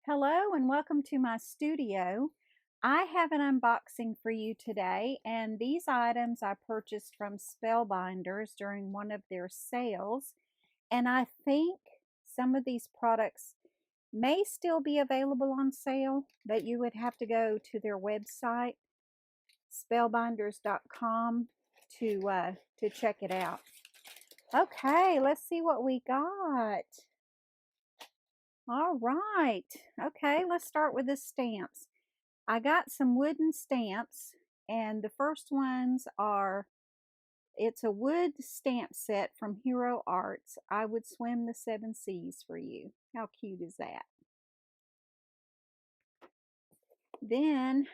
Hello and welcome to my studio. I have an unboxing for you today, and these items I purchased from Spellbinders during one of their sales. And I think some of these products may still be available on sale, but you would have to go to their website, spellbinders.com, to check it out. Okay, let's see what we got. All right. Okay, let's start with the stamps. I got some wooden stamps, and the first ones are it's a wood stamp set from Hero Arts. I would swim the seven seas for you. How cute is that? Then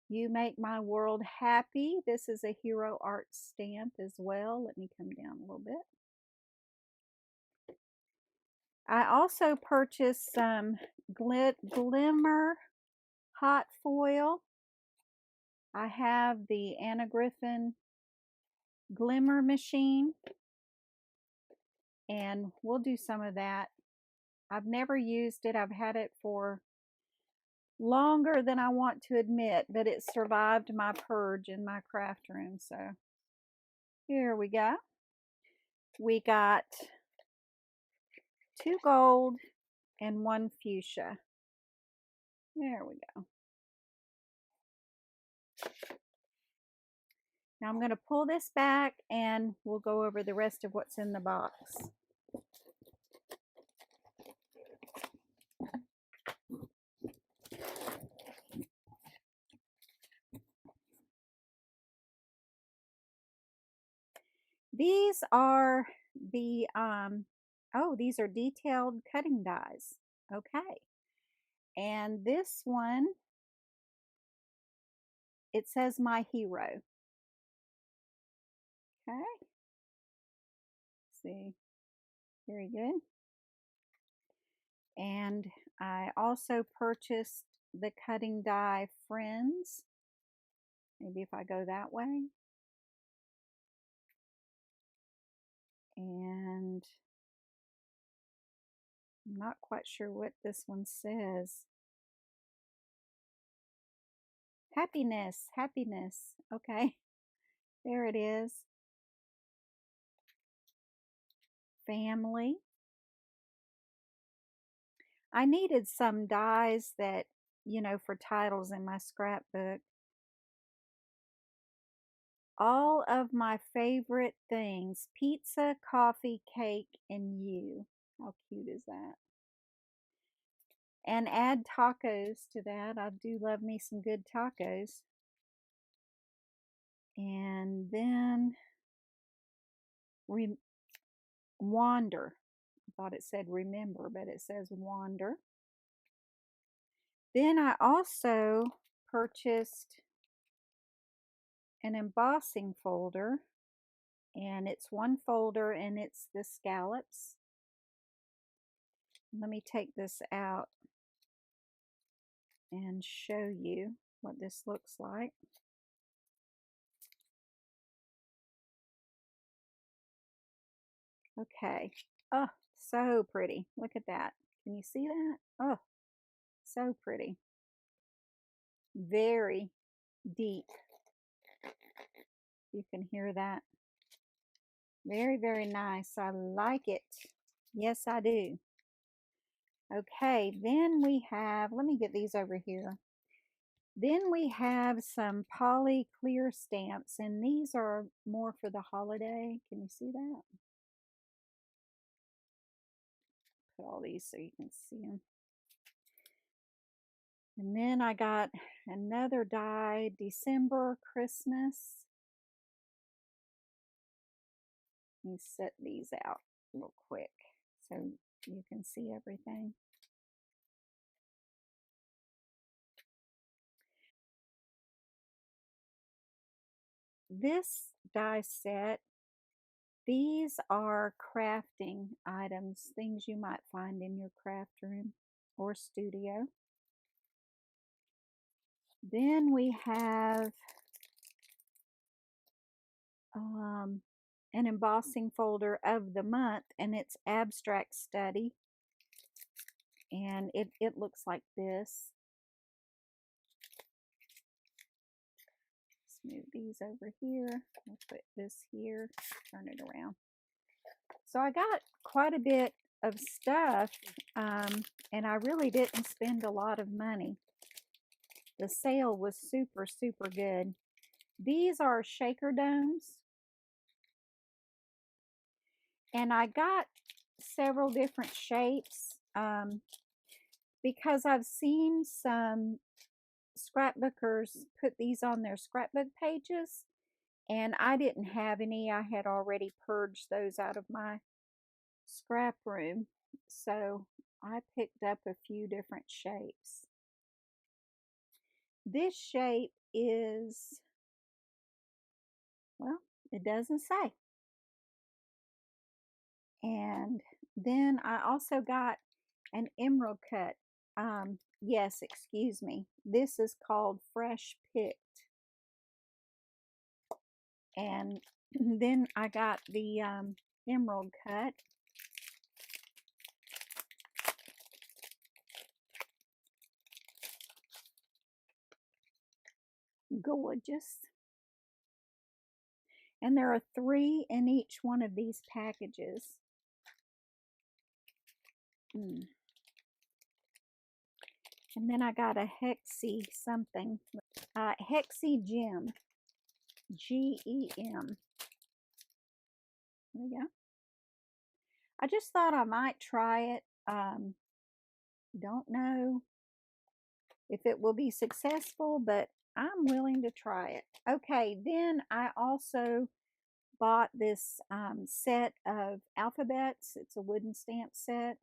you make my world happy. This is a Hero Arts stamp as well. Let me come down a little bit. I also purchased some glimmer hot foil. I have the Anna Griffin glimmer machine, and we'll do some of that. I've never used it. I've had it for longer than I want to admit, but it survived my purge in my craft room. So here we go. We got 2 gold and 1 fuchsia. There we go. Now I'm going to pull this back and we'll go over the rest of what's in the box. These are the these are detailed cutting dies. Okay. And this one, it says my hero. Okay. See, very good. And I also purchased the cutting die Friends. Maybe if I go that way. And I'm not quite sure what this one says. Happiness, happiness. Okay, there it is. Family. I needed some dies that, for titles in my scrapbook. All of my favorite things: pizza, coffee, cake, and you. How cute is that? And add tacos to that. I do love me some good tacos. And then wander. I thought it said remember, but it says wander. Then I also purchased an embossing folder, and it's one folder and it's the scallops. Let me take this out and show you what this looks like. Okay. Oh, so pretty. Look at that. Can you see that? Oh, so pretty. Very deep. You can hear that. Very, very nice. I like it. Yes, I do. Okay, then we have, let me get these over here. Then we have some poly clear stamps, and these are more for the holiday. Can you see that? Put all these so you can see them. And then I got another die, December Christmas. Let me set these out real quick so you can see everything. This die set, these are crafting items, things you might find in your craft room or studio. Then we have an embossing folder of the month, and it's abstract study. And it looks like this. Let's move these over here. We'll put this here, turn it around. So I got quite a bit of stuff, and I really didn't spend a lot of money. The sale was super, super good. These are shaker domes, and I got several different shapes because I've seen some scrapbookers put these on their scrapbook pages, and I didn't have any. I had already purged those out of my scrap room, so I picked up a few different shapes. This shape is, well, it doesn't say. And then I also got an emerald cut. Yes, excuse me. This is called Fresh Picked. And then I got the emerald cut. Gorgeous. And there are 3 in each one of these packages. And then I got a Hexy something. Hexy Gem. Gem. There we go. I just thought I might try it. Don't know if it will be successful, but I'm willing to try it. Okay, then I also bought this set of alphabets. It's a wooden stamp set.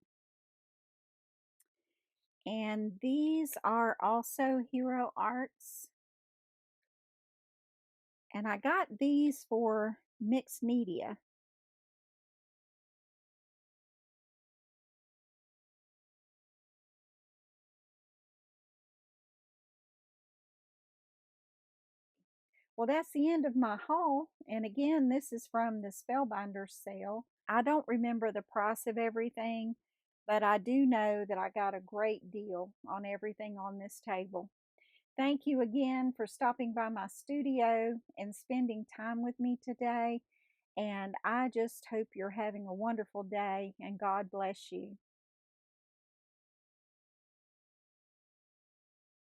And these are also Hero Arts. And I got these for mixed media. Well, that's the end of my haul. And again, this is from the Spellbinders sale. I don't remember the price of everything, but I do know that I got a great deal on everything on this table. Thank you again for stopping by my studio and spending time with me today. And I just hope you're having a wonderful day, and God bless you.